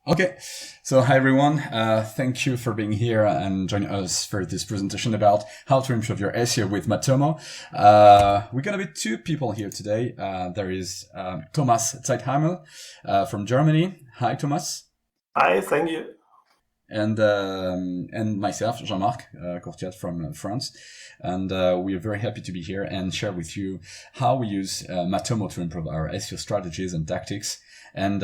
Okay, so hi everyone. Thank you for being here and joining us for this presentation about how to improve your SEO with Matomo. We're gonna be two people here today. There is Thomas Zeithaml from Germany. Hi, Thomas. Hi, thank you. And myself, Jean-Marc Courtiade from France. And we are very happy to be here and share with you how we use Matomo to improve our SEO strategies and tactics. And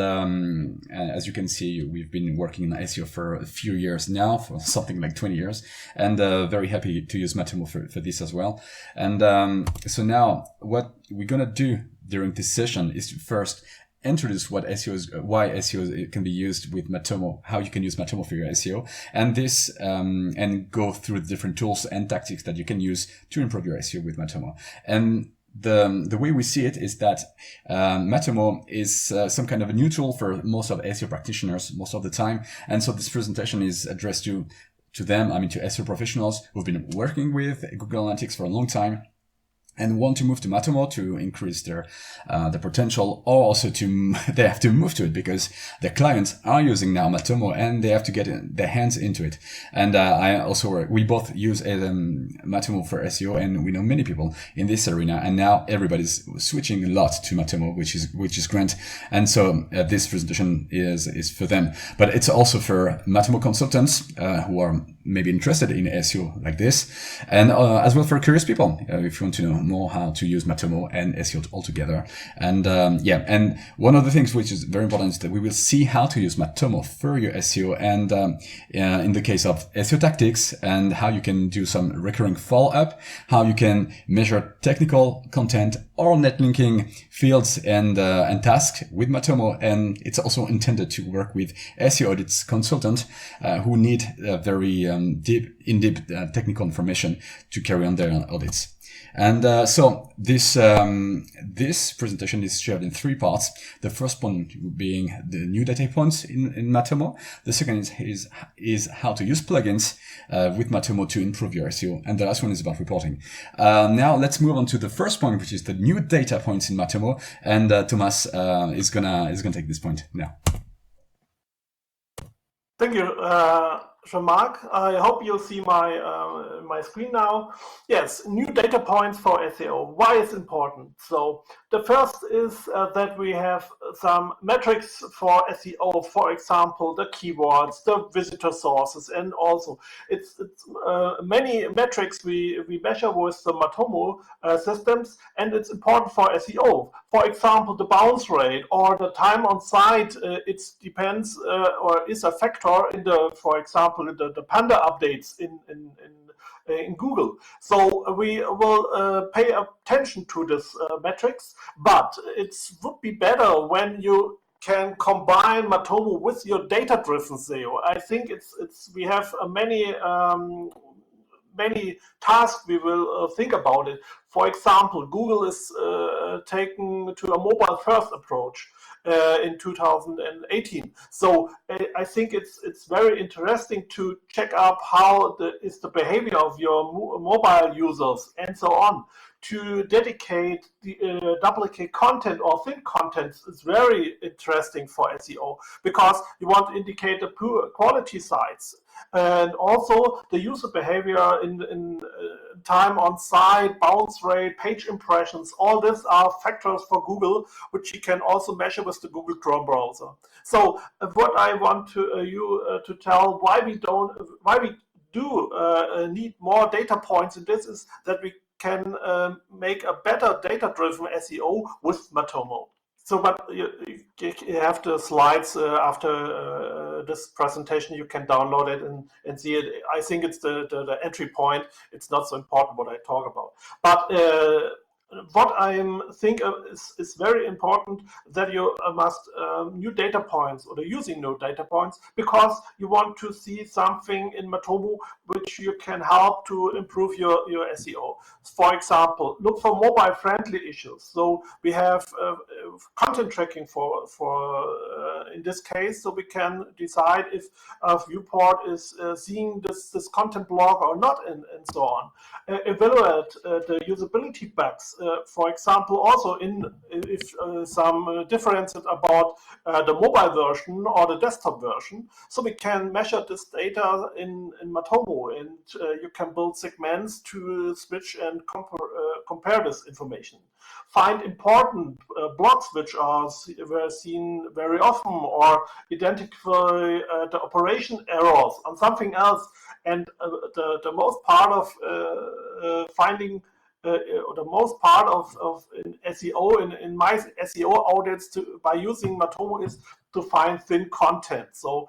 as you can see, we've been working in SEO for a few years now, for something like 20 years, and very happy to use Matomo for this as well. And so now what we're going to do during this session is to first introduce what SEO is, why SEO can be used with Matomo, how you can use Matomo for your SEO, and this and go through the different tools and tactics that you can use to improve your SEO with Matomo. And the way we see it is that Matomo is some kind of a new tool for most of SEO practitioners most of the time, and so this presentation is addressed to them. I mean, to SEO professionals who've been working with Google Analytics for a long time and want to move to Matomo to increase their potential, or also they have to move to it because their clients are using now Matomo and they have to get their hands into it. And we both use Matomo for SEO, and we know many people in this arena. And now everybody's switching a lot to Matomo, which is great. And so this presentation is for them, but it's also for Matomo consultants who are maybe interested in SEO like this, and as well for curious people if you want to know more how to use Matomo and SEO altogether. And and one of the things which is very important is that we will see how to use Matomo for your SEO, and in the case of SEO tactics, and how you can do some recurring follow-up, how you can measure technical content or net linking fields and tasks with Matomo. And it's also intended to work with SEO audits consultants who need very in-depth technical information to carry on their audits. And so this presentation is shared in three parts. The first point being the new data points in Matomo. The second is how to use plugins with Matomo to improve your SEO. And the last one is about reporting. Now let's move on to the first point, which is the new data points in Matomo. And Thomas is gonna take this point now. Thank you, Jean-Marc. I hope you'll see my screen now. Yes, new data points for SEO. Why is important? So the first is that we have some metrics for SEO. For example, the keywords, the visitor sources, and also it's many metrics we measure with the Matomo systems, and it's important for SEO. For example, the bounce rate or the time on site. It depends or is a factor in for example, the Panda updates in Google. So we will pay attention to this metrics, but it would be better when you can combine Matomo with your data-driven SEO. I think we have many tasks we will think about it. For example, Google is taken to a mobile-first approach in 2018. So I think it's very interesting to check up how is the behavior of your mobile users and so on. To dedicate the duplicate content or thin contents is very interesting for SEO because you want to indicate the poor quality sites. And also the user behavior in time on site, bounce rate, page impressions, all these are factors for Google, which you can also measure with the Google Chrome browser. So what I want to tell why we do need more data points in this is that we can make a better data-driven SEO with Matomo. So, but you have the slides after this presentation. You can download it and see it. I think it's the entry point. It's not so important what I talk about. But what I think is very important that you must new data points or using new data points because you want to see something in Matomo which you can help to improve your SEO. For example, look for mobile friendly issues. So we have content tracking for in this case, so we can decide if a viewport is seeing this content block or not, and so on. Evaluate the usability bugs. For example, also some differences about the mobile version or the desktop version. So we can measure this data in Matomo, and you can build segments to switch and compare this information. Find important blocks which were seen very often, or identify the operation errors on something else. And the most part of finding the most part of in SEO in my SEO audits by using Matomo is to find thin content. So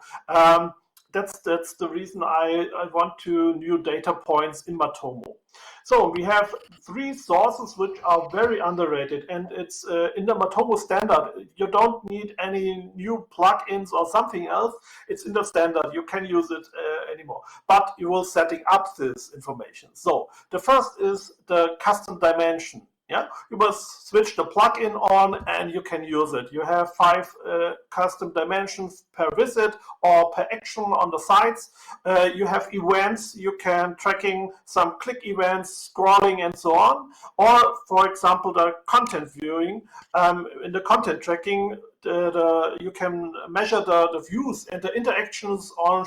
that's the reason I want to new data points in Matomo. So we have 3 sources which are very underrated, and it's in the Matomo standard. You don't need any new plugins or something else. It's in the standard. You can use it anymore, but you will setting up this information. So the first is the custom dimension. Yeah, you must switch the plugin on and you can use it. You have 5 custom dimensions per visit or per action on the sites. You have events, you can tracking some click events, scrolling and so on. Or for example, the content viewing. In the content tracking, you can measure the views and the interactions on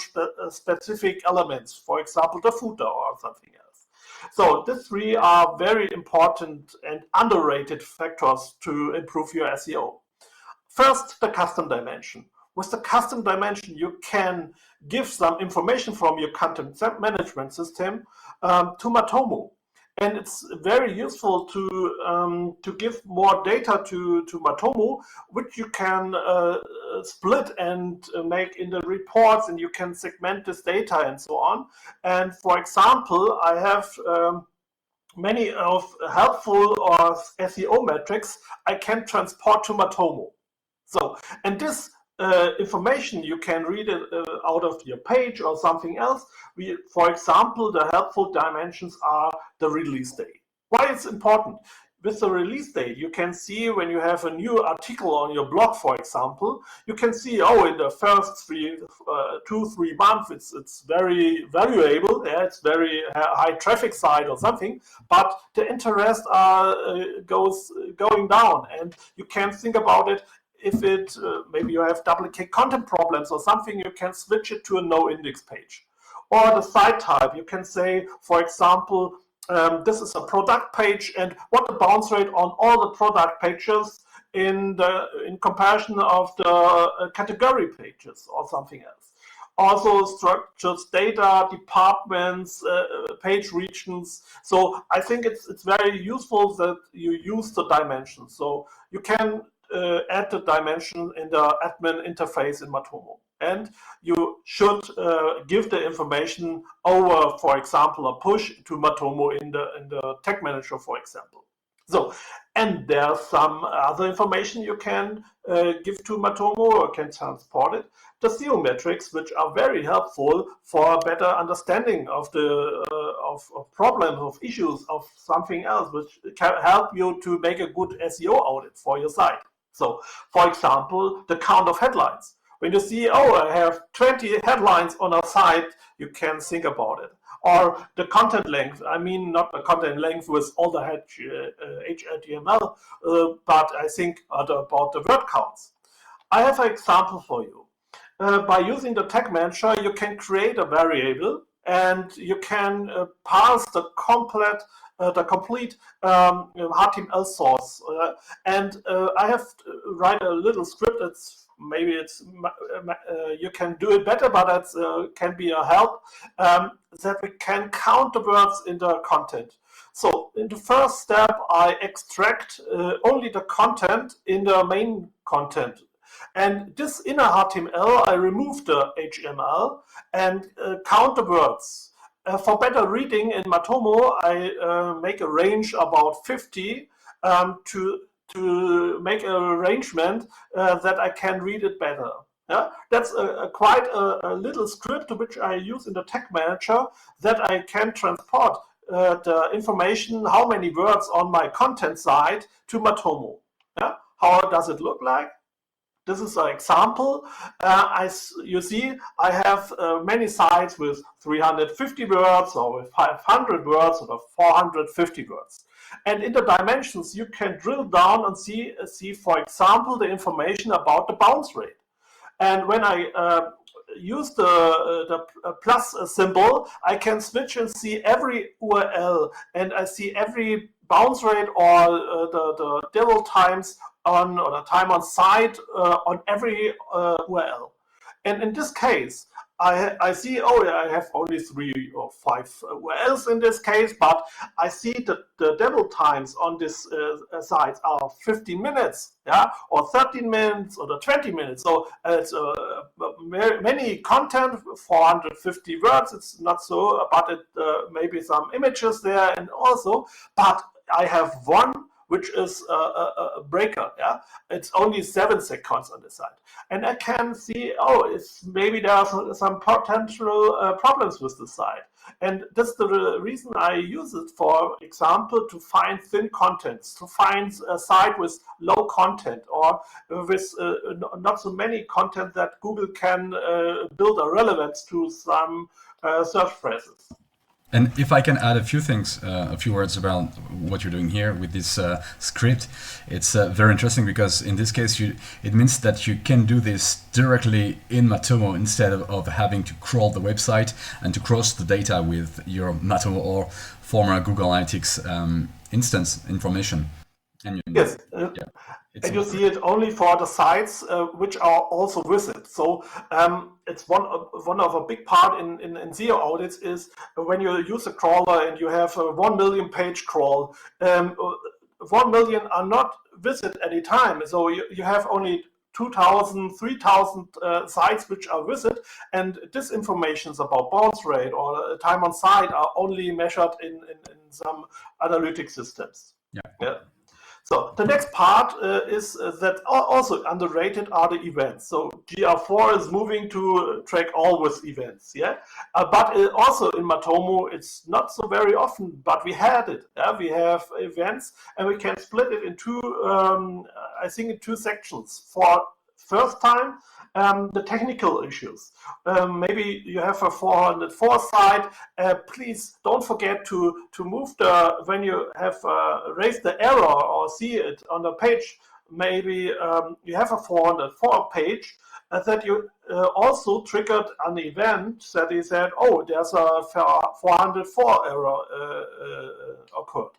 specific elements, for example, the footer or something else. So these 3 are very important and underrated factors to improve your SEO. First, the custom dimension. With the custom dimension, you can give some information from your content management system to Matomo. And it's very useful to give more data to Matomo, which you can split and make in the reports, and you can segment this data and so on. And for example, I have many of helpful or SEO metrics I can transport to Matomo. So, and this information you can read it out of your page or something else. For example, the helpful dimensions are the release date. Why it's important? With the release date, you can see when you have a new article on your blog, for example, you can see, oh, in the first 2-3 months, it's very valuable. Yeah, it's very high traffic site or something, but the interest going down, and you can think about it. If it maybe you have duplicate content problems or something, you can switch it to a no index page. Or the site type, you can say, for example, this is a product page, and what the bounce rate on all the product pages in comparison of the category pages or something else. Also structures, data, departments, page regions. So I think it's very useful that you use the dimensions. So you can add the dimension in the admin interface in Matomo. And you should give the information over, for example, a push to Matomo in the tag manager, for example. So, and there's some other information you can give to Matomo or can transport it. The SEO metrics, which are very helpful for better understanding of the of problems, of issues, of something else, which can help you to make a good SEO audit for your site. So, for example, the count of headlines. When you see, oh, I have 20 headlines on a site, you can think about it. Or the content length. I mean, not the content length with all the HTML, but I think about the word counts. I have an example for you. By using the tag manager, you can create a variable, and you can parse the complete HTML source. And I have to write a little script. You can do it better, but it can be a help that we can count the words in the content. So in the first step, I extract only the content in the main content. And this inner HTML, I remove the HTML and count the words. For better reading in Matomo, I make a range about 50 to make an arrangement that I can read it better. Yeah? That's quite a little script which I use in the tag manager that I can transport the information, how many words on my content site to Matomo. Yeah? How does it look like? This is an example. You see, I have many sites with 350 words or with 500 words or 450 words. And in the dimensions, you can drill down and see, for example, the information about the bounce rate. And when I use the plus symbol, I can switch and see every URL, and I see every bounce rate or the dwell times on, or the time on site on every URL. And in this case, I see, oh, yeah, I have only 3 or 5 URLs in this case, but I see that the dwell times on this sites are 15 minutes, yeah, or 13 minutes, or the 20 minutes. So it's many content, 450 words. It's not so, but it maybe some images there, and also, but I have one which is a breaker. Yeah, it's only 7 seconds on the side, and I can see, oh, it's maybe there are some potential problems with the site, and that's the reason I use it. For example, to find thin contents, to find a site with low content or with not so many content that Google can build a relevance to some search phrases. And if I can add a few things, a few words about what you're doing here with this script, it's very interesting because in this case, it means that you can do this directly in Matomo instead of having to crawl the website and to cross the data with your Matomo or former Google Analytics instance information. And yes. And you see it only for the sites which are also visit. So it's one of a big part in SEO audits is when you use a crawler and you have a 1 million page crawl. 1 million are not visit any time. So you have only 2,000, 3,000 sites which are visit, and this information about bounce rate or time on site are only measured in some analytic systems. Yeah. So the next part is that also underrated are the events. So GR4 is moving to track always events, yeah. But also in Matomo, it's not so very often, but we had it. Yeah? We have events, and we can split it into, I think, in 2 sections. For first time, the technical issues. Maybe you have a 404 site. Please don't forget to move when you have raised the error or see it on the page. Maybe you have a 404 page that you also triggered an event that is said, oh, there's a 404 error occurred,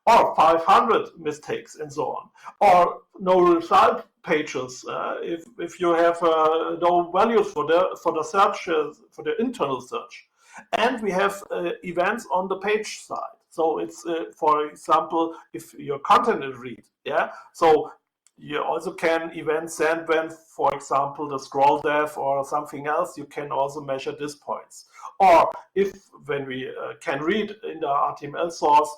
or 500 mistakes, and so on, or no result pages if you have no values for the search, for the internal search. And we have events on the page side. So it's for example, if your content is read, yeah, so you also can event send when, for example, the scroll depth or something else. You can also measure these points. Or if when we can read in the HTML source,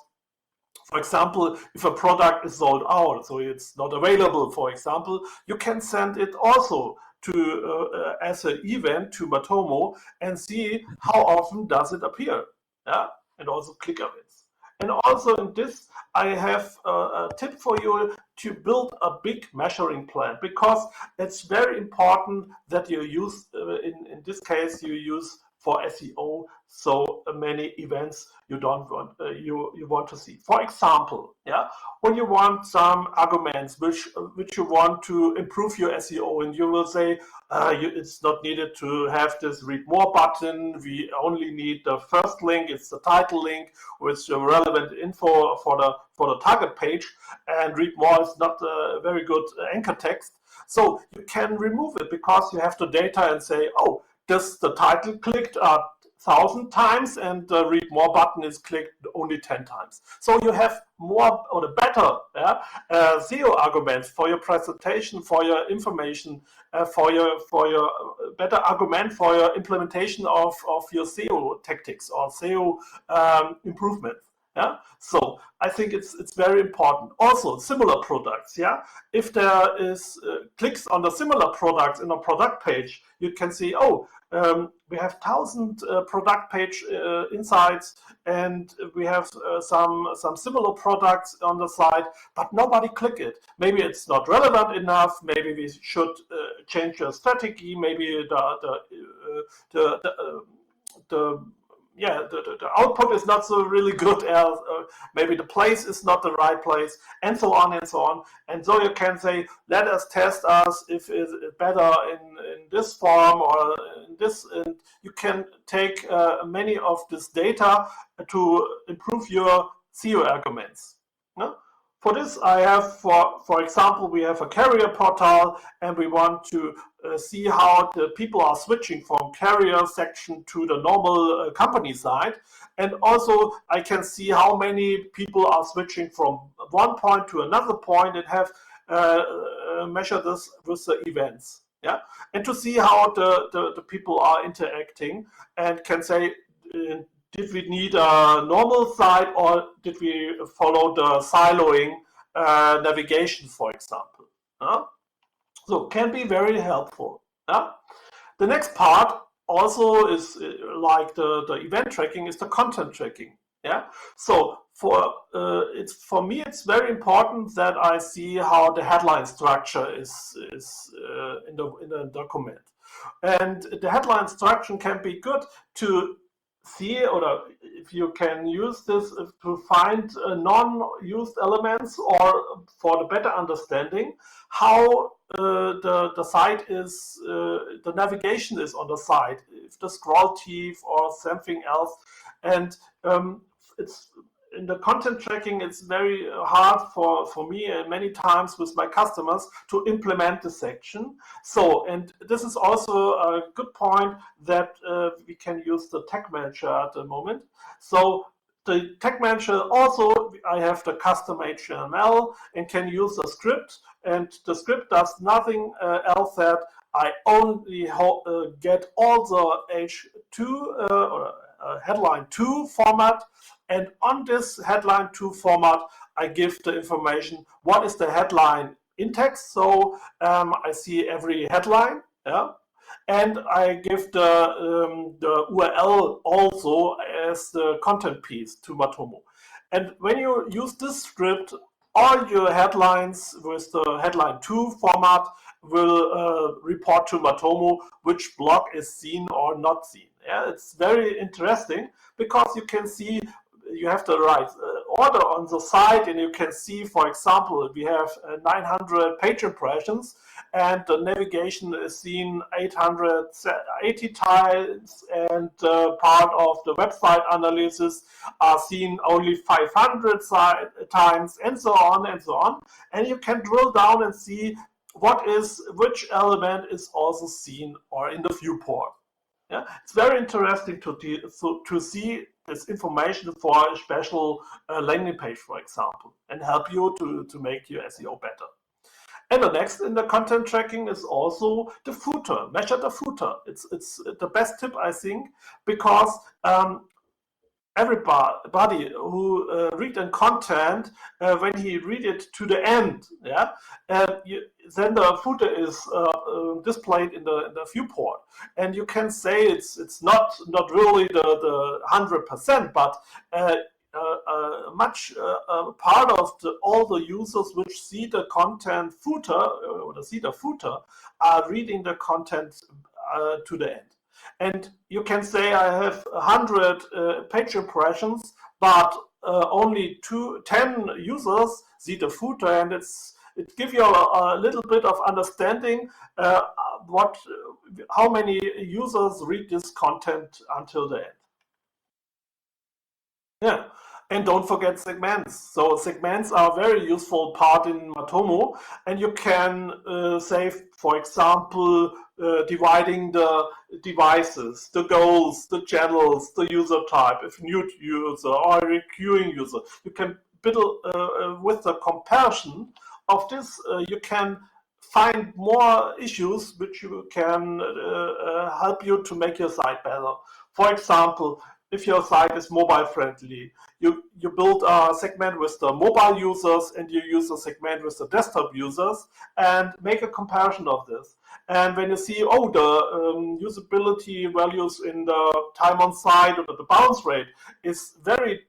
for example, if a product is sold out, so it's not available, for example, you can send it also to as an event to Matomo and see how often does it appear, yeah, and also click on it. And also in this, I have a tip for you to build a big measuring plan, because it's very important that you use, in this case, you use for SEO so many events you don't want you want to see. For example, yeah, when you want some arguments which you want to improve your SEO, and you will say it's not needed to have this read more button. We only need the first link. It's the title link with the relevant info for the target page, and read more is not a very good anchor text. So you can remove it because you have the data and say, oh, the title clicked 1,000 times and the read more button is clicked only 10 times. So you have more or the better SEO arguments for your presentation, for your information, for your better argument for your implementation of your SEO tactics or SEO improvement. Yeah, so I think it's very important. Also, similar products. Yeah, if there is clicks on the similar products in a product page, you can see, oh, we have 1,000 product page insights, and we have some similar products on the site, but nobody click it. Maybe it's not relevant enough. Maybe we should change the strategy. Maybe the the output is not so really good as maybe the place is not the right place, and so on and so on. And so you can say, let us test us if it's better in this form or in this, and you can take many of this data to improve your SEO arguments. No? For this, I have, for example, we have a carrier portal, and we want to see how the people are switching from carrier section to the normal company side. And also, I can see how many people are switching from one point to another point, and have measure this with the events. Yeah, and to see how the people are interacting, and can say, did we need a normal site, or did we follow the siloing navigation, for example? So can be very helpful. The next part also is like the event tracking, is the content tracking. Yeah. So for me, it's very important that I see how the headline structure is in the document, and the headline structure can be good to see, or if you can use this to find non-used elements, or for the better understanding how the site is, the navigation is on the site, if the scroll teeth or something else. And it's in the content tracking, it's very hard for me many times with my customers to implement the section. So, and this is also a good point that we can use the tag manager at the moment. So the tag manager also, I have the custom HTML and can use a script, and the script does nothing else that I only get all the H2 or headline 2 format, and on this headline 2 format I give the information what is the headline in text. So I see every headline, yeah, and I give the URL also as the content piece to Matomo. And when you use this script, all your headlines with the headline 2 format will report to Matomo which blog is seen or not seen. Yeah, it's very interesting, because you can see you have the right order on the site, and you can see, for example, we have 900 page impressions, and the navigation is seen 880 times, and part of the website analysis are seen only 500 times, and so on and so on. And you can drill down and see which element is also seen or in the viewport. Yeah, it's very interesting to see this information for a special landing page, for example, and help you to make your SEO better. And the next in the content tracking is also the footer. Measure the footer. It's the best tip, I think, because everybody who read a content, when he read it to the end, yeah, then the footer is displayed in the viewport, and you can say it's not really the 100%, but much part of all the users which see the content footer or see the footer are reading the content to the end. And you can say I have 100 page impressions, but only 10 users see the footer, and it gives you a little bit of understanding how many users read this content until the end. Yeah. And don't forget segments. So segments are a very useful part in Matomo, and you can say, for example, dividing the devices, the goals, the channels, the user type, if new user or a recurring user. You can build with the comparison of this, you can find more issues which you can help you to make your site better. For example, if your site is mobile friendly, you build a segment with the mobile users, and you use a segment with the desktop users, and make a comparison of this. And when you see, the usability values in the time on site or the bounce rate is very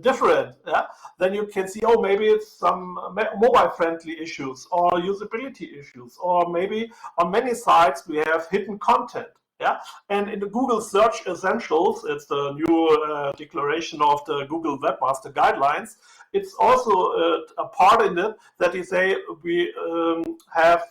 different, yeah? Then you can see, maybe it's some mobile friendly issues or usability issues, or maybe on many sites we have hidden content. Yeah, and in the Google Search Essentials, it's the new declaration of the Google Webmaster Guidelines. It's also a part in it that you say we have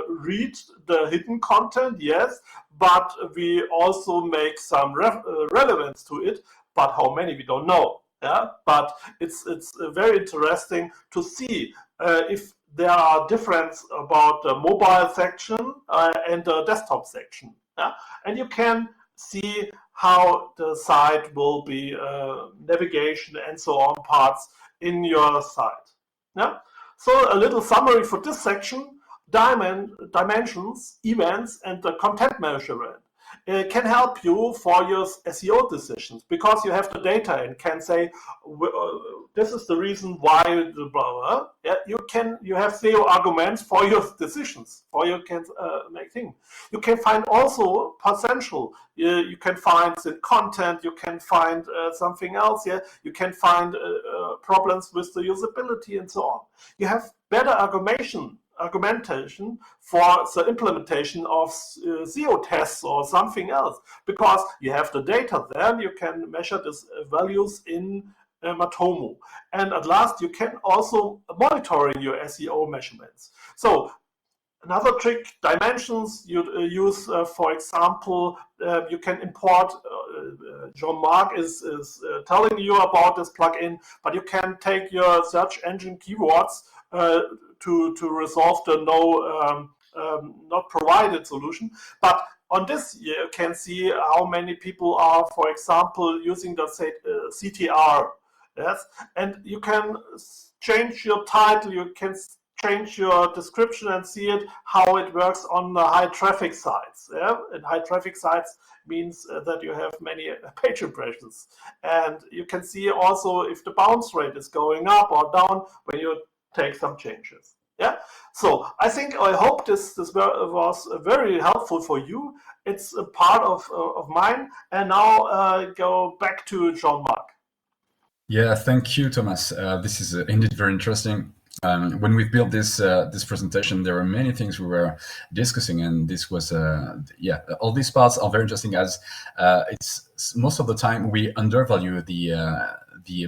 reached the hidden content, yes, but we also make some relevance to it. But how many we don't know. Yeah, but it's very interesting to see if there are differences about the mobile section and the desktop section. Yeah? And you can see how the site will be navigation and so on parts in your site. Yeah? So a little summary for this section: dimensions, events, and the content measurement can help you for your SEO decisions, because you have the data and can say this is the reason why the blah blah. Yeah, you have SEO arguments for your decisions, for your can make thing. You can find also potential. You can find the content. You can find something else. Yeah, you can find problems with the usability and so on. You have better argumentation for the implementation of SEO tests or something else, because you have the data there. You can measure these values in Matomo, and at last you can also monitoring your SEO measurements. So another trick, dimensions you use, for example, you can import, Jean-Marc is telling you about this plugin, but you can take your search engine keywords to resolve the not provided solution. But on this, you can see how many people are, for example, using the CTR. Yes, and you can change your title, you can change your description and see it how it works on the high traffic sites. Yeah? And high traffic sites means that you have many page impressions, and you can see also if the bounce rate is going up or down when you take some changes. Yeah, so I hope this was very helpful for you. It's a part of mine, and now go back to Jean-Marc. Yeah, thank you, Thomas. This is indeed very interesting. When we built this presentation, there were many things we were discussing, and this was all these parts are very interesting, as it's most of the time we undervalue the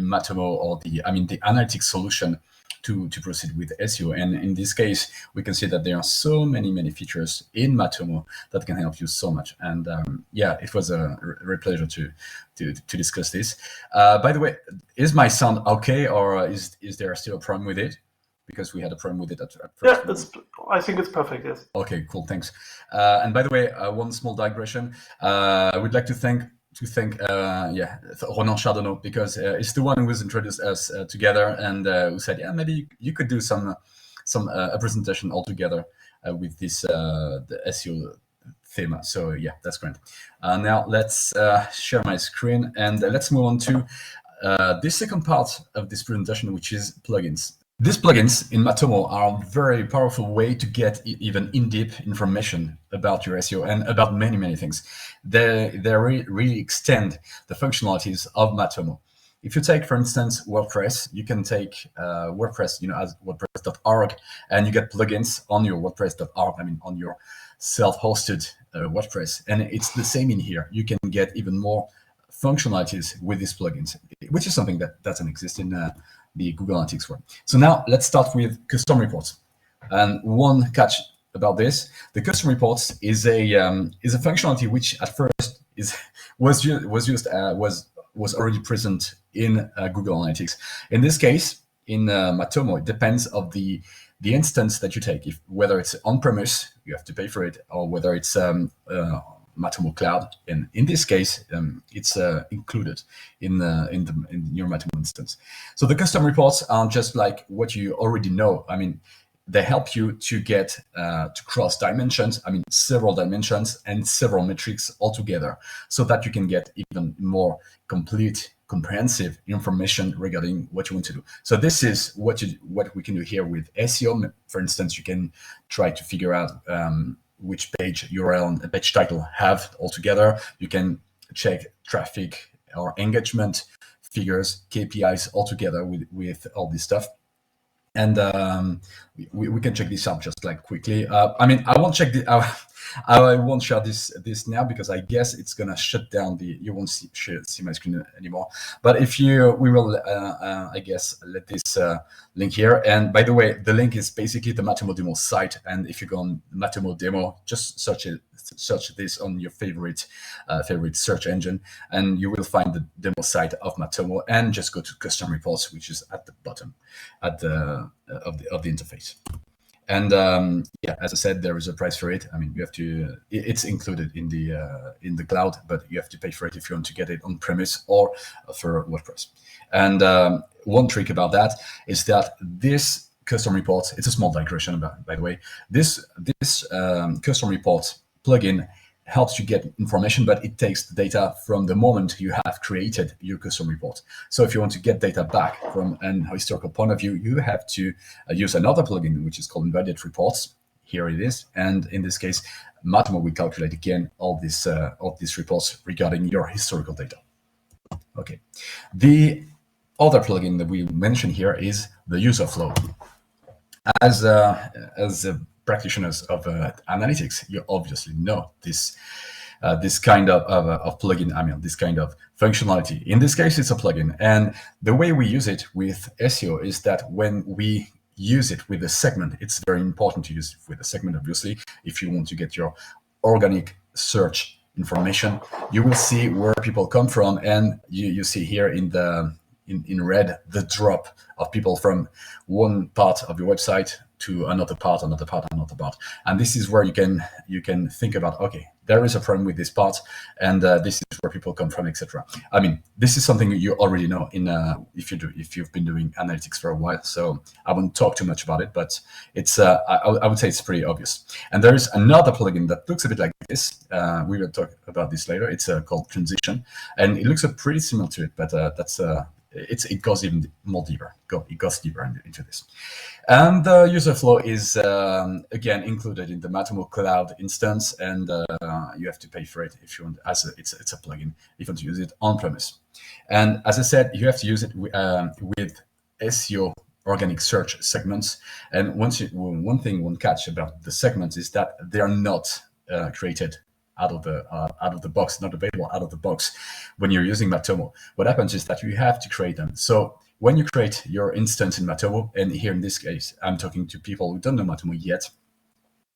Matomo or the analytics solution to proceed with SEO. And in this case, we can see that there are so many features in Matomo that can help you so much. And it was a real pleasure to discuss this. By the way, is my sound okay, or is there still a problem with it? Because we had a problem with it at first. Yeah, I think it's perfect, yes. Okay, cool, thanks. And by the way, one small digression. I would like to thank Ronan Chardonnot, because it's the one who has introduced us together, and who said, yeah, maybe you could do some a presentation all together with this the SEO theme. So yeah, that's great. Now let's share my screen, and let's move on to the second part of this presentation, which is plugins. These plugins in Matomo are a very powerful way to get even in-depth information about your SEO and about many things. They really extend the functionalities of Matomo. If you take, for instance, WordPress, you can take WordPress, as WordPress.org, and you get plugins on your WordPress.org, on your self-hosted WordPress. And it's the same in here. You can get even more functionalities with these plugins, which is something that doesn't exist in the Google Analytics world. So now let's start with custom reports. And one catch about this: the custom reports is a functionality which at first was already present in Google Analytics. In this case, in Matomo, it depends of the instance that you take. Whether it's on-premise, you have to pay for it, or whether it's Matomo Cloud, and in this case, it's included in your Matomo instance. So the custom reports are just like what you already know. They help you to get to cross dimensions. Several dimensions and several metrics all together, so that you can get even more complete, comprehensive information regarding what you want to do. So this is what we can do here with SEO. For instance, you can try to figure out which page URL and page title have altogether. You can check traffic or engagement figures, KPIs altogether with all this stuff. And we can check this out just like quickly. I mean, I won't check the. I won't share this now because I guess it's gonna shut down the. You won't see my screen anymore. But if you, we will, I guess, let this link here. And by the way, the link is basically the Matomo demo site. And if you go on Matomo demo, just search this on your favorite search engine, and you will find the demo site of Matomo. And just go to custom reports, which is at the bottom, at the of the interface. And yeah, as I said, there is a price for it. I mean, you have to. It's included in the cloud, but you have to pay for it if you want to get it on premise or for WordPress. And one trick about that is that this custom report. It's a small digression, by the way. This custom report plugin helps you get information, but it takes the data from the moment you have created your custom report. So if you want to get data back from an historical point of view, you have to use another plugin, which is called Embedded Reports. Here it is. And in this case, Matomo will calculate again all these reports regarding your historical data. Okay. The other plugin that we mentioned here is the user flow. As practitioners of analytics, you obviously know this kind of plugin. I mean, this kind of functionality. In this case, it's a plugin, and the way we use it with SEO is that when we use it with a segment, it's very important to use it with a segment. Obviously, if you want to get your organic search information, you will see where people come from, and you see here in red the drop of people from one part of your website to another part, and this is where you can think about, okay, there is a problem with this part, and this is where people come from, etc. I mean, this is something you already know if you've been doing analytics for a while, so I won't talk too much about it, but it's I would say it's pretty obvious. And there is another plugin that looks a bit like this. We will talk about this later. It's called Transition, and it looks pretty similar to it, but it goes even more deeper. It goes deeper into this. And the user flow is again included in the Matomo cloud instance, and you have to pay for it if you want. It's a plugin if you want to use it on premise. And as I said, you have to use it with SEO organic search segments. And one catch about the segments is that they are not created out of the box, not available out of the box when you're using Matomo. What happens is that you have to create them. So when you create your instance in Matomo, and here in this case, I'm talking to people who don't know Matomo yet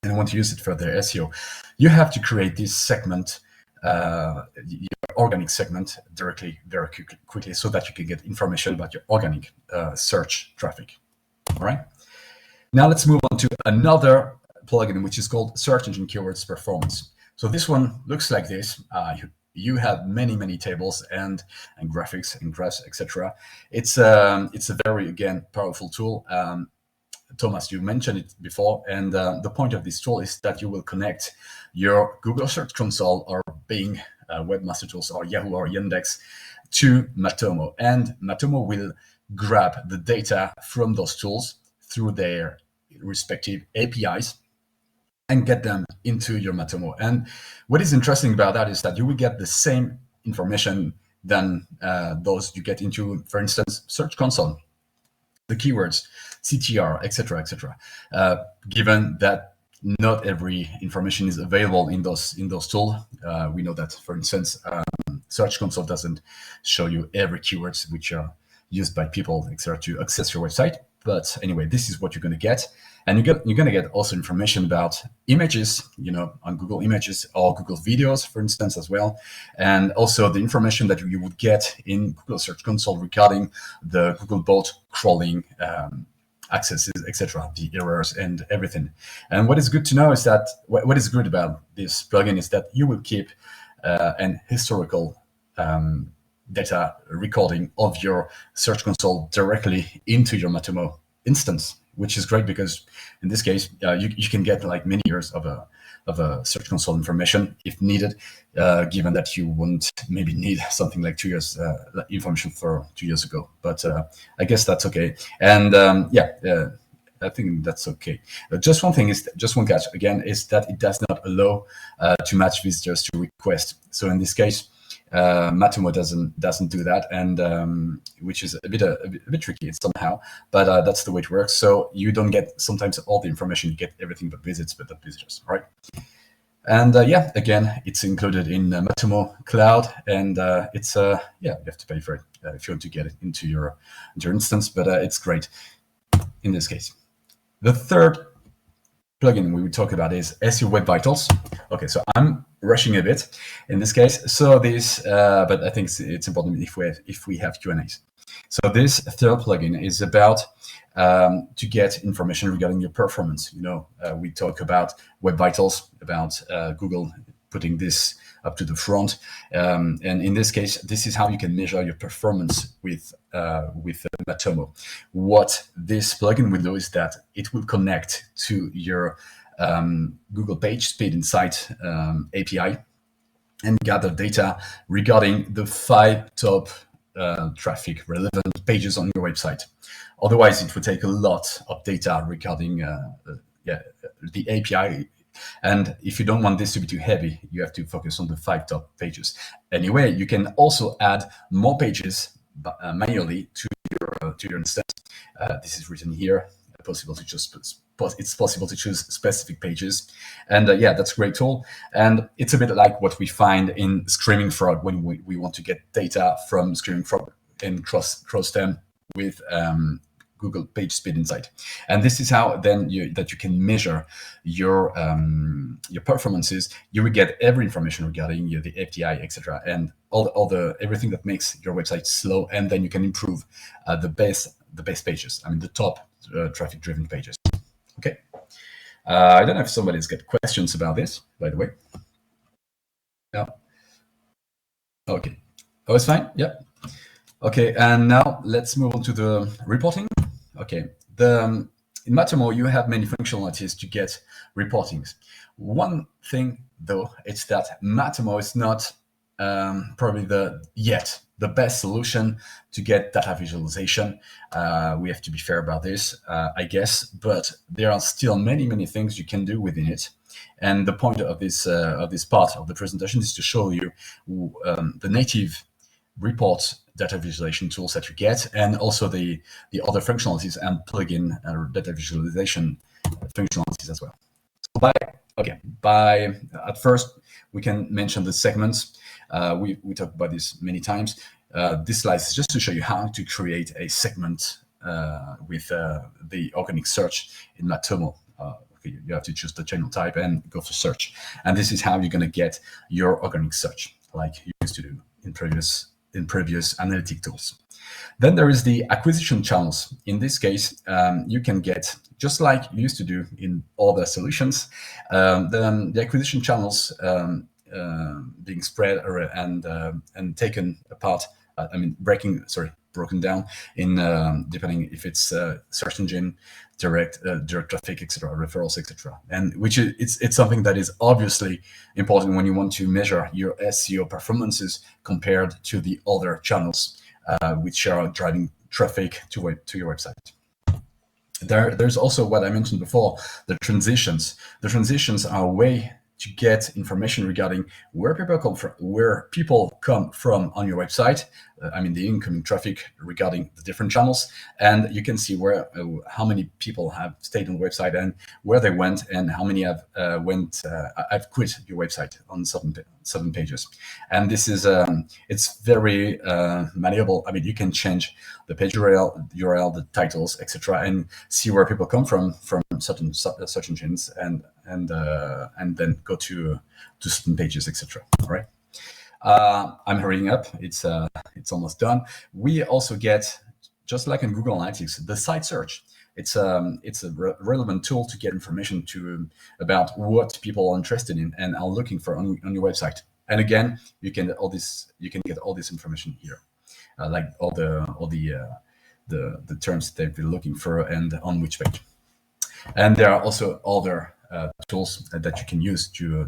and want to use it for their SEO, you have to create this segment, your organic segment, directly, very quickly, so that you can get information about your organic search traffic. All right. Now let's move on to another plugin, which is called Search Engine Keywords Performance. So this one looks like this. You have many tables and graphics and graphs, etc. It's a very, again, powerful tool. Thomas, you mentioned it before, and the point of this tool is that you will connect your Google Search Console or Bing, Webmaster Tools, or Yahoo or Yandex to Matomo, and Matomo will grab the data from those tools through their respective APIs and get them into your Matomo. And what is interesting about that is that you will get the same information than those you get into, for instance, Search Console, the keywords, CTR, etc., given that not every information is available in those tools. We know that, for instance, Search Console doesn't show you every keywords which are used by people, etc., to access your website. But anyway, this is what you're going to get. And you're going to get also information about images, on Google Images or Google Videos, for instance, as well. And also the information that you would get in Google Search Console regarding the Googlebot crawling accesses, etc., the errors and everything. And what is good to know is that what is good about this plugin is that you will keep an historical data recording of your Search Console directly into your Matomo instance, which is great because in this case you can get like many years of a Search Console information if needed, given that you wouldn't maybe need something like 2 years information for 2 years ago. But I guess that's okay. And I think that's okay. Just one catch again is that it does not allow to match visitors to request. So in this case, Matomo doesn't do that, and which is a bit tricky somehow, but that's the way it works. So you don't get sometimes all the information, you get everything but visits, but not visitors, right? And yeah, again, it's included in Matomo Cloud, and it's yeah, you have to pay for it if you want to get it into your instance, but it's great in this case. The third plugin we will talk about is SEO Web Vitals. Okay, so I'm rushing a bit in this case. So this, but I think it's important if we have Q&As. So this third plugin is about to get information regarding your performance. You know, we talk about Web Vitals, about Google putting this up to the front, and in this case, this is how you can measure your performance with Matomo. What this plugin will do is that it will connect to your Google Page Speed Insight API and gather data regarding the 5 top traffic relevant pages on your website. Otherwise, it would take a lot of data regarding the API. And if you don't want this to be too heavy, you have to focus on the 5 top pages. Anyway, you can also add more pages manually to your instance. This is written here. It's possible to choose specific pages, and yeah, that's a great tool. And it's a bit like what we find in screaming fraud when we want to get data from screaming fraud and cross them with Google Page Speed Insight. And this is how then you can measure your performances. You will get every information regarding the API, etc., and all the everything that makes your website slow, and then you can improve the best pages. I mean, the top traffic-driven pages. Okay. I don't know if somebody's got questions about this, by the way. Yeah. Okay. Oh, it's fine. Yeah. Okay, and now let's move on to the reporting. Okay, in Matomo, you have many functionalities to get reportings. One thing, though, it's that Matomo is not probably the best solution to get data visualization. We have to be fair about this, I guess, but there are still many things you can do within it. And the point of this part of the presentation is to show you the native report data visualization tools that you get, and also the other functionalities and plugin data visualization functionalities as well. So at first, we can mention the segments. We talked about this many times. This slide is just to show you how to create a segment with the organic search in Matomo. You have to choose the channel type and go for search. And this is how you're going to get your organic search, like you used to do in previous analytic tools. Then there is the acquisition channels. In this case, you can get, just like you used to do in other solutions, the acquisition channels being spread and taken apart. Broken down in depending if it's search engine, direct traffic, etc., referrals, etc. And which it's something that is obviously important when you want to measure your SEO performances compared to the other channels which are driving traffic to your website. There's also what I mentioned before, the transitions. The transitions are a way to get information regarding where people come from on your website. I mean, the incoming traffic regarding the different channels, and you can see where how many people have stayed on the website and where they went, and how many have I've quit your website on certain pages. And this is it's very malleable. I mean, you can change the page URL, the titles, etc., and see where people come from certain search engines, and then go to certain pages, etc. All right. I'm hurrying up. It's almost done. We also get, just like in Google Analytics, the site search. It's a relevant tool to get information about what people are interested in and are looking for on your website. And again, you can get all this information here, like all the terms that they're looking for and on which page. And there are also other tools that you can use to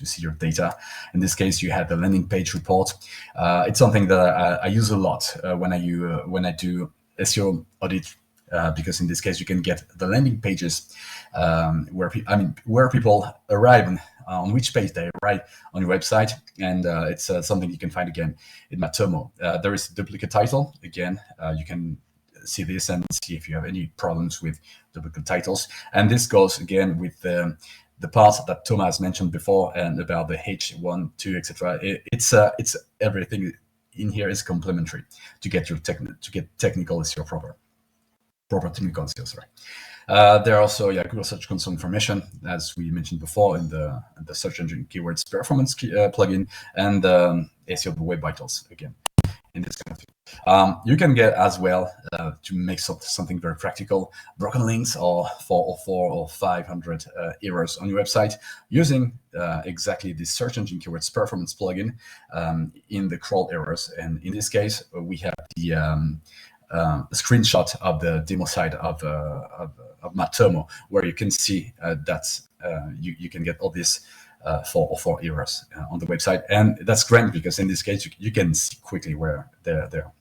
see your data. In this case, you have the landing page report. It's something that I use a lot when I do SEO audit, because in this case you can get the landing pages where people arrive on which page they arrive on your website, and it's something you can find again in Matomo. There is a duplicate title. Again, you can see this and see if you have any problems with duplicate titles. And this goes again with the part that Thomas mentioned before and about the H1, 2, etc. It's everything in here is complementary to get your technical SEO proper technical SEO. Sorry. There are also Google Search Console information, as we mentioned before, in the search engine keywords performance plugin, and SEO Web Vitals again. In this kind of thing. You can get as well to make something very practical, broken links or 404 or 500 errors on your website using exactly the search engine keywords performance plugin in the crawl errors. And in this case, we have the screenshot of the demo site of Matomo, where you can see that you can get all this 404 errors on the website, and that's great because in this case you can see quickly where they're there.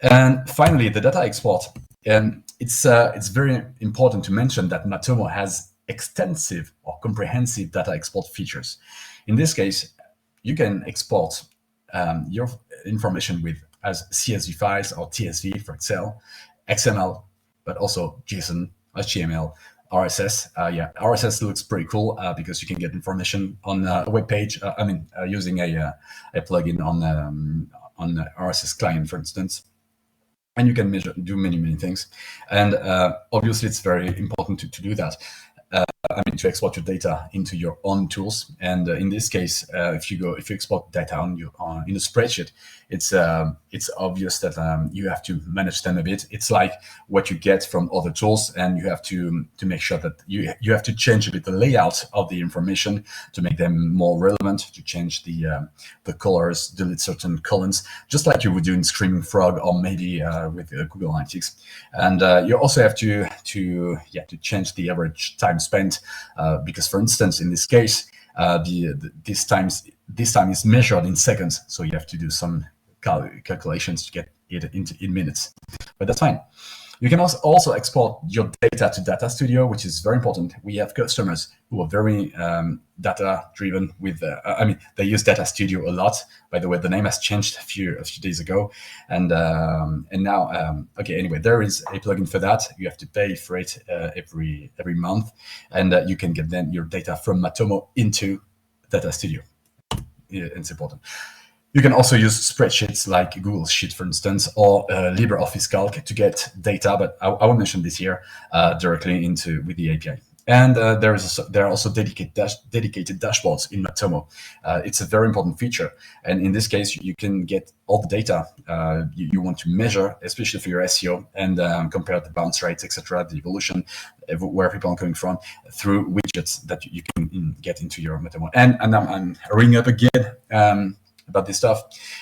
And finally, the data export. And it's very important to mention that Matomo has extensive or comprehensive data export features. In this case, you can export your information with as CSV files or TSV for Excel, XML, but also JSON, HTML, RSS. RSS looks pretty cool because you can get information on a web page. Using a plugin on the RSS client, for instance, and you can do many things. And obviously, it's very important to do that. To export your data into your own tools. And in this case, if you export data in a spreadsheet, it's obvious that you have to manage them a bit. It's like what you get from other tools, and you have to make sure that you have to change a bit the layout of the information to make them more relevant, to change the colors, delete certain columns, just like you would do in Screaming Frog or maybe with Google Analytics. And you also have to change the average time spent, because, for instance, in this case, this time is measured in seconds, so you have to do some calculations to get it in minutes. But that's fine. You can also export your data to Data Studio, which is very important. We have customers who are very data-driven. They use Data Studio a lot. By the way, the name has changed a few days ago, and now, anyway, there is a plugin for that. You have to pay for it every month, and you can get then your data from Matomo into Data Studio. Yeah, it's important. You can also use spreadsheets like Google Sheet, for instance, or LibreOffice Calc to get data, but I will mention this here directly with the API. And there are also dedicated dashboards in Matomo. It's a very important feature, and in this case, you can get all the data you want to measure, especially for your SEO, and compare the bounce rates, etc., the evolution, where people are coming from, through widgets that you can get into your Matomo. And I'm hurrying up again. About this stuff.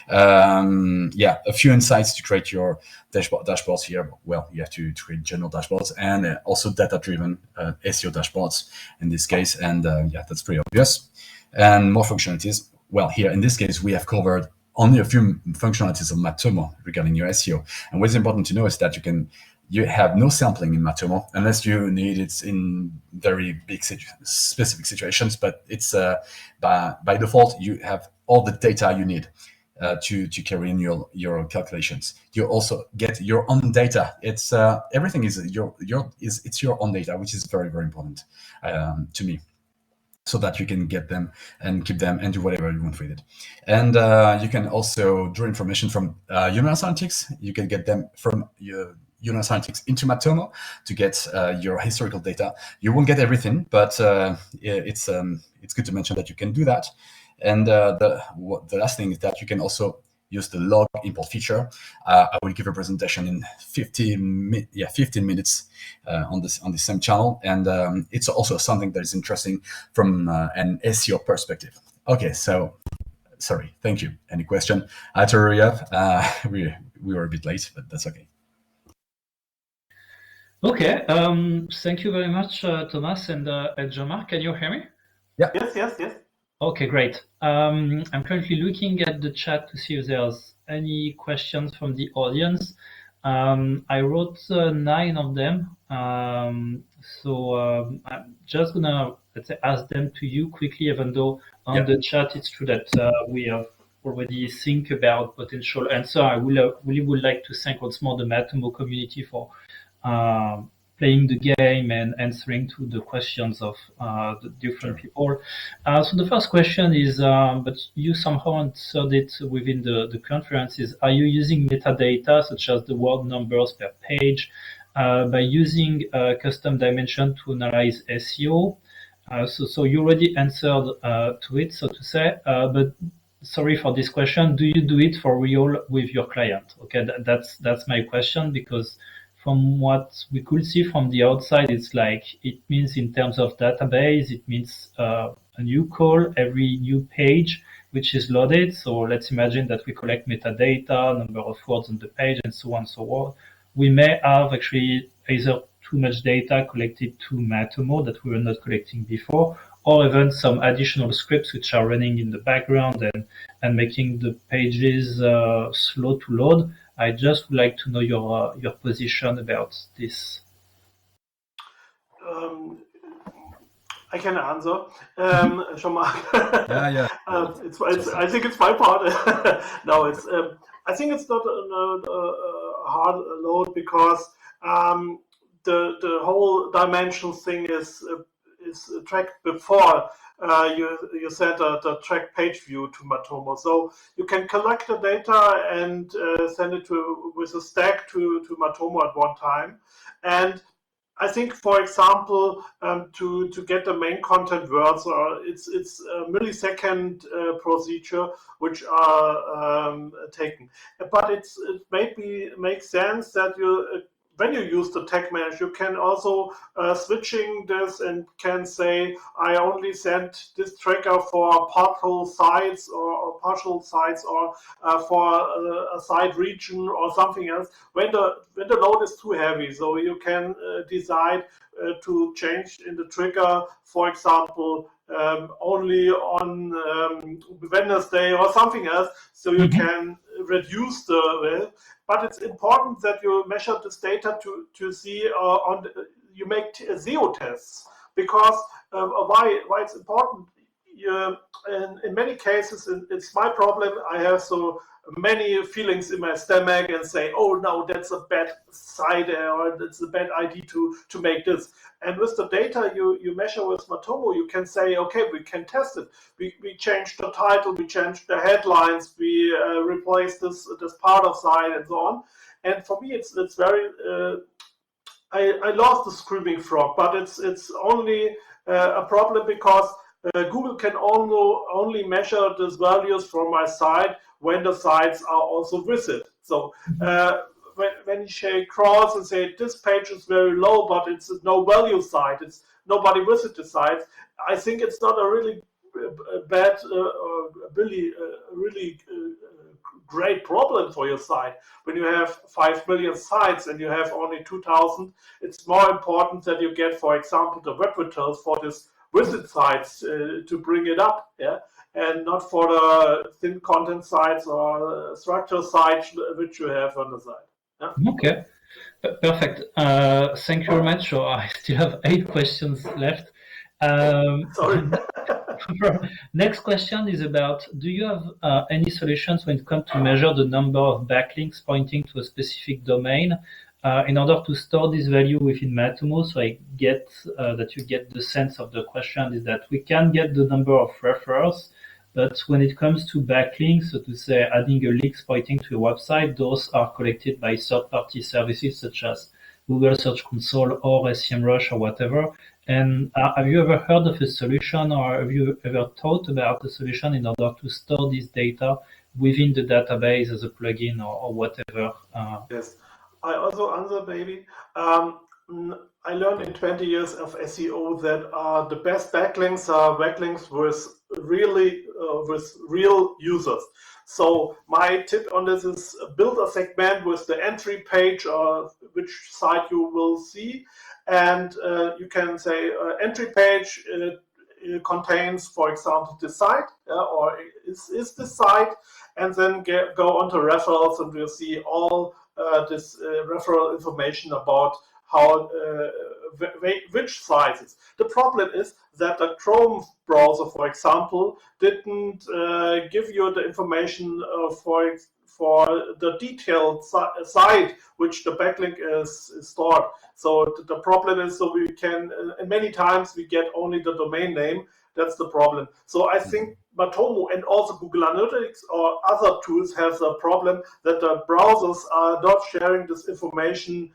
A few insights to create your dashboards here. Well, you have to create general dashboards and also data-driven SEO dashboards in this case. And that's pretty obvious. And more functionalities. Well, here in this case, we have covered only a few functionalities of Matomo regarding your SEO. And what's important to know is that you have no sampling in Matomo unless you need it in very big specific situations. But it's by default, you have all the data you need to carry in your calculations. You also get your own data. It's everything is it's your own data, which is very, very important to me, so that you can get them and keep them and do whatever you want with it. And you can also draw information from Universal Analytics. You can get them from your Universal Analytics into Matomo to get your historical data. You won't get everything, but it's good to mention that you can do that. And the last thing is that you can also use the log import feature. I will give a presentation in 15 minutes on the same channel, and it's also something that is interesting from an SEO perspective. Okay, so sorry, thank you. Any question? I had to hurry up. We were a bit late, but that's okay. Okay, thank you very much, Thomas and Jean-Marc. Can you hear me? Yeah. Yes. Okay, great. I'm currently looking at the chat to see if there's any questions from the audience. I wrote 9 of them, so I'm just gonna let's say, ask them to you quickly, even though on the chat it's true that we have already think about potential answer. I really would like to thank once more the Matomo community for playing the game and answering to the questions of the different people. So the first question is, but you somehow answered it within the conference, is, are you using metadata such as the word numbers per page by using custom dimension to analyze SEO? So you already answered to it, so to say, but sorry for this question. Do you do it for real with your client? Okay, that's my question, because from what we could see from the outside, it's like, it means in terms of database, it means a new call every new page which is loaded. So let's imagine that we collect metadata, number of words on the page, and so on and so on. We may have actually either too much data collected to Matomo that we were not collecting before, or even some additional scripts which are running in the background and making the pages slow to load. I just would like to know your position about this. I can answer, Jean-Marc. Yeah. I think it's my part. No, it's. I think it's not a hard load, because the whole dimension thing is tracked before you set the track page view to Matomo. So you can collect the data and send it with a stack to Matomo at one time. And I think, for example, to get the main content words, it's a millisecond procedure which are taken. But it maybe makes sense that when you use the tag manager, you can also switching this and can say, I only sent this tracker for partial sites or partial sites, or for a site region or something else, when the load is too heavy. So you can decide to change in the trigger, for example, only on Wednesday or something else, so you can reduce the. But it's important that you measure this data to see you make SEO tests, because why it's important. In many cases, it's my problem. I have so many feelings in my stomach and say, oh no, that's a bad site, or that's a bad idea to make this. And with the data you measure with Matomo, you can say, okay, we can test it. We changed the title, we changed the headlines, we replaced this part of site, and so on. And for me, it's very. I lost the screaming frog, but it's only a problem because Google can only measure these values from my site when the sites are also visited. So when you crawls and say this page is very low, but it's a no value site, it's nobody visited the site, I think it's not a really bad, really great problem for your site. When you have 5 million sites and you have only 2,000, it's more important that you get, for example, the web vitals for this visit sites to bring it up, and not for the thin content sites or structure sites which you have on the site. Yeah? Okay, perfect. Thank you very much. So I still have 8 questions left. Sorry. Next question is about, do you have any solutions when it comes to measure the number of backlinks pointing to a specific domain in order to store this value within Matomo? So I get that you get the sense of the question is that we can get the number of referrals, but when it comes to backlinks, so to say adding a link pointing to a website, those are collected by third-party services such as Google Search Console or SEMrush or whatever. And have you ever heard of a solution, or have you ever thought about a solution in order to store this data within the database as a plugin or whatever? Yes, I also answer, maybe. I learned in 20 years of SEO that the best backlinks are backlinks with real users. So my tip on this is build a segment with the entry page or which site you will see. And you can say entry page contains, for example, the site, or is the site, and then go on to referrals, and we'll see all this referral information about how which sites. The problem is that the Chrome browser, for example, didn't give you the information for the detailed site which the backlink is stored. So the problem is, so we can, many times we get only the domain name. That's the problem. So I think Matomo and also Google Analytics or other tools have the problem that the browsers are not sharing this information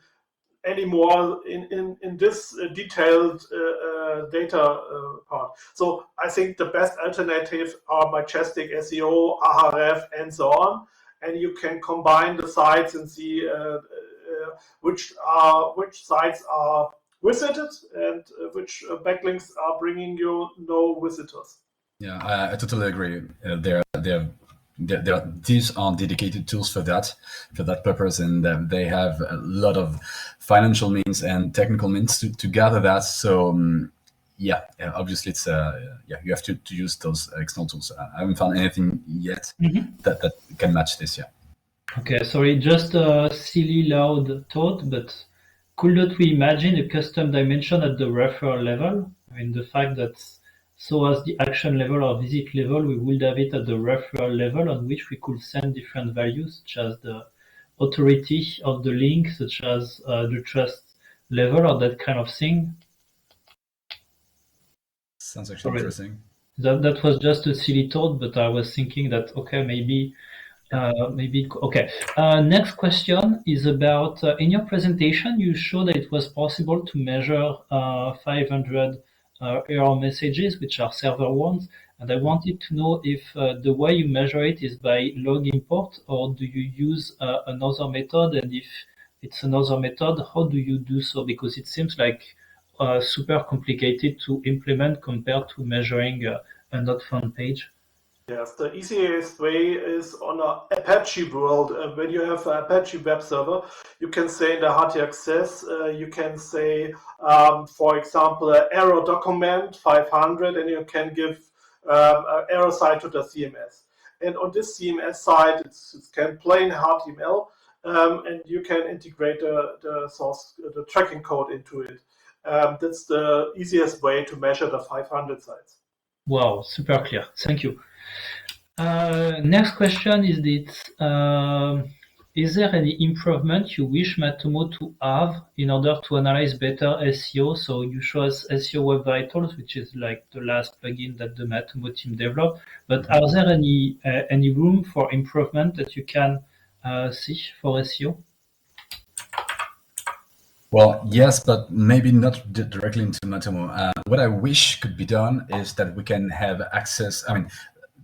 anymore in this detailed data part. So I think the best alternative are Majestic SEO, Ahref, and so on. And you can combine the sites and see which sites are visited and which backlinks are bringing you no visitors. Yeah, I totally agree. These are dedicated tools for that purpose, and they have a lot of financial means and technical means to gather that. So yeah, obviously it's you have to use those external tools. I haven't found anything yet that can match this. Yeah. Okay, sorry, just a silly loud thought, but could not we imagine a custom dimension at the referral level? I mean, the fact that so as the action level or visit level, we would have it at the referral level on which we could send different values, such as the authority of the link, such as the trust level or that kind of thing. Sounds actually interesting. That was just a silly thought, but I was thinking that, okay, maybe. Okay. Next question is about, in your presentation, you showed that it was possible to measure 500 error messages, which are server ones. And I wanted to know if the way you measure it is by log import, or do you use another method? And if it's another method, how do you do so? Because it seems like super complicated to implement compared to measuring a not found page. Yes, the easiest way is on an Apache world. When you have an Apache web server, you can say in the HT access, you can say, for example, error document 500, and you can give an error site to the CMS. And on this CMS site, it's plain HTML, and you can integrate the source, the tracking code into it. That's the easiest way to measure the 500 sites. Wow, super clear. Thank you. Next question is this, is there any improvement you wish Matomo to have in order to analyze better SEO? So you show us SEO Web Vitals, which is like the last plugin that the Matomo team developed. But are there any room for improvement that you can see for SEO? Well, yes, but maybe not directly into Matomo. What I wish could be done is that we can have access. I mean,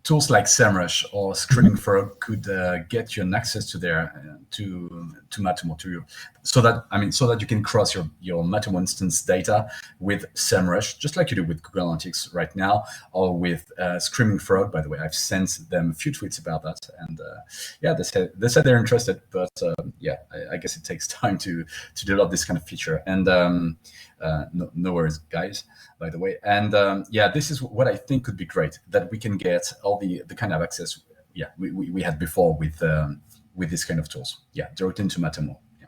tools like SEMrush or Screaming Frog could get you an access to their to Matomo to you, so that you can cross your Matomo instance data with SEMrush, just like you do with Google Analytics right now, or with Screaming Frog. By the way, I've sent them a few tweets about that, and yeah, they said they're interested, but yeah, I guess it takes time to develop this kind of feature. And no worries, guys, by the way. And yeah, this is what I think could be great, that we can get all the kind of access we had before with this kind of tools. Yeah, direct into Matomo. Yeah.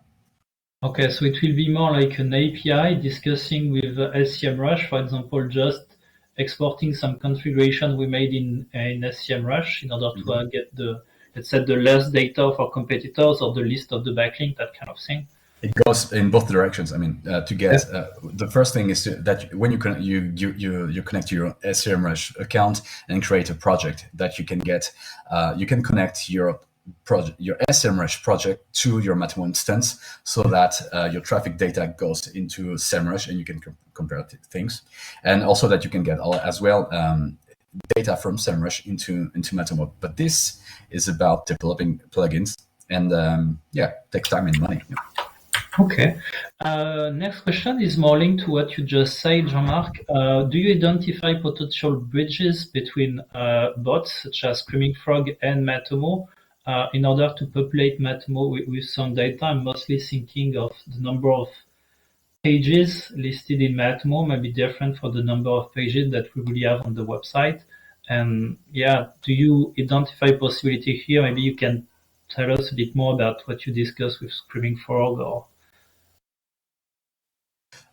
Okay, so it will be more like an API discussing with SEMrush, for example, just exporting some configuration we made in SEMrush in order to get the, let's say, the list data of our competitors or the list of the backlink, that kind of thing. It goes in both directions. I mean, to get the first thing is that when you connect to your SEMrush account and create a project that you can get, you can connect your SEMrush project to your Matomo instance, so that your traffic data goes into SEMrush and you can compare things, and also that you can get as well data from SEMrush into Matomo. But this is about developing plugins, and yeah, takes time and money. Yeah. Okay. Next question is more linked to what you just said, Jean-Marc. Do you identify potential bridges between bots such as Screaming Frog and Matomo in order to populate Matomo with some data? I'm mostly thinking of the number of pages listed in Matomo may be different for the number of pages that we really have on the website. And yeah, do you identify possibility here? Maybe you can tell us a bit more about what you discussed with Screaming Frog or...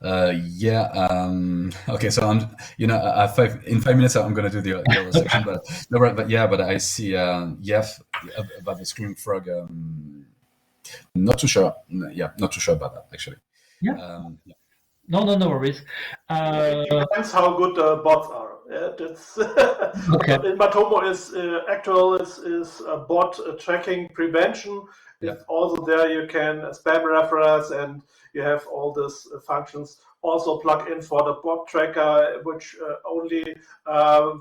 Yeah. Okay. So in 5 minutes I'm going to do the other section, but no, right, but yeah. But I see. Yeah, about the screaming frog. Not too sure. Yeah, not too sure about that actually. Yeah. Yeah. No worries. It depends how good the bots are. That's Okay. in Matomo is a bot tracking prevention. Yeah. It's also there you can spam reference and you have all these functions. Also plug in for the bot tracker, which only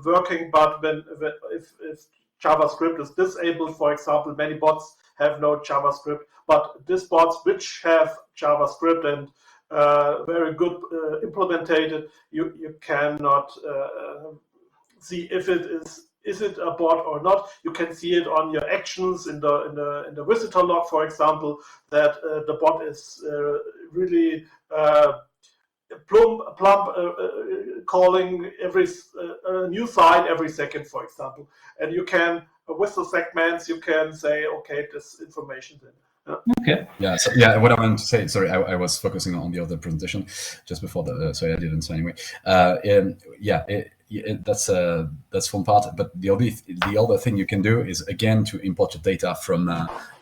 working, but if JavaScript is disabled, for example, many bots have no JavaScript, but these bots which have JavaScript and very good implemented, you cannot see if it is it a bot or not. You can see it on your actions in the visitor log, for example, that the bot is really plump calling every new site every second, for example, and you can with the segments you can say, okay, this information then. Okay. Yeah. So yeah, what I wanted to say. Sorry, I was focusing on the other presentation just before the. Sorry, I didn't. So anyway, yeah. That's one part. But the other thing you can do is again to import your data from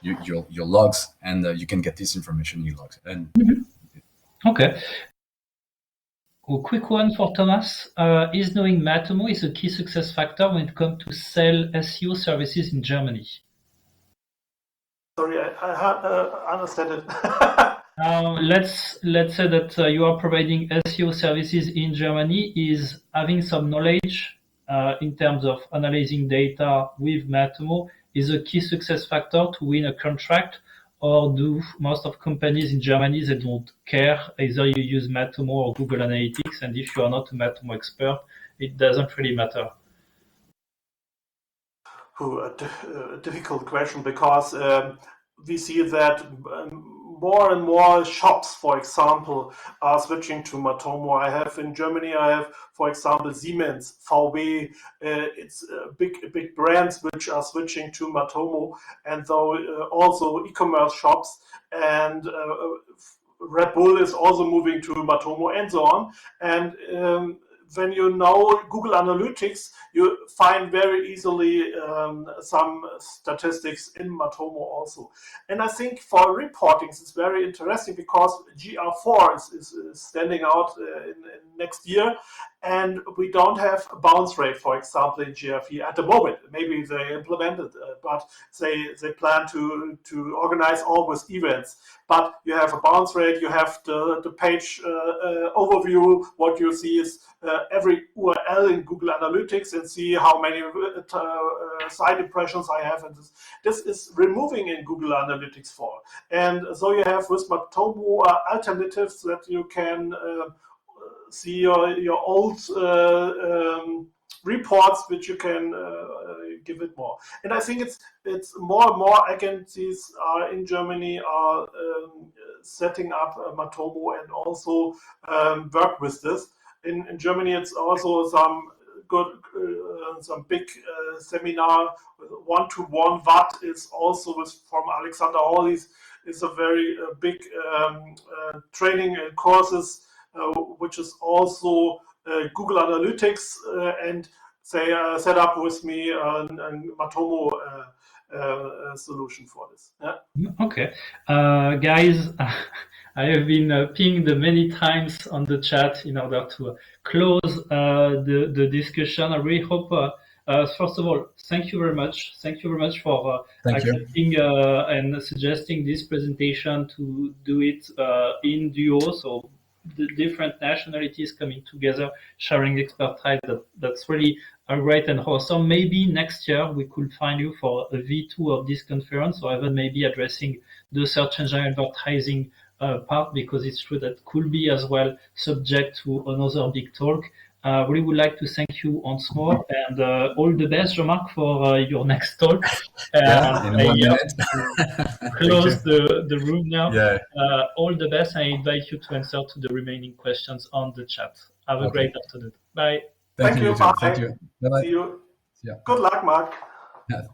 your logs, and you can get this information in your logs. And Okay. A quick one for Thomas. Is knowing Matomo is a key success factor when it comes to sell SEO services in Germany? Sorry, I understand it. Let's say that you are providing SEO services in Germany. Is having some knowledge in terms of analyzing data with Matomo is a key success factor to win a contract, or do most of companies in Germany, they don't care? Either you use Matomo or Google Analytics, and if you are not a Matomo expert, it doesn't really matter. A difficult question, because we see that more and more shops, for example, are switching to Matomo. I have in Germany, for example, Siemens, VW. It's big brands which are switching to Matomo, and though also e-commerce shops, and Red Bull is also moving to Matomo, and so on. And when you know Google Analytics, you find very easily some statistics in Matomo also. And I think for reportings, it's very interesting because GR4 is standing out in next year, and we don't have a bounce rate, for example, in GRP at the moment. Maybe they implemented, but they plan to organize all with events. But you have a bounce rate, you have the page overview. What you see is every URL in Google Analytics and see how many site impressions I have. And this is removing in Google Analytics 4. And so you have with Matomo alternatives that you can see your old reports, which you can give it more. And I think it's more and more agencies are in Germany are setting up Matomo and also work with this. In Germany, it's also some good, some big seminar, one-to-one. Watt is also from Alexander Hawley's. It's a very big training and courses, which is also Google Analytics, and they set up with me a Matomo solution for this. Yeah. Okay, guys. I have been pinged many times on the chat in order to close the discussion. I really hope, first of all, thank you very much. Thank you very much for accepting and suggesting this presentation to do it in duo. So the different nationalities coming together, sharing expertise. That's really great and awesome. Maybe next year we could find you for a V2 of this conference, or even maybe addressing the search engine advertising part, because it's true that could be as well subject to another big talk. We would like to thank you once more, and all the best, Jean-Marc, for your next talk. In 1 minute. Close the room now. Yeah. All the best. I invite you to answer to the remaining questions on the chat. Have a great afternoon. Bye. Thank you. Thank you. Bye-bye. See you. Yeah. Good luck, Mark. Yeah.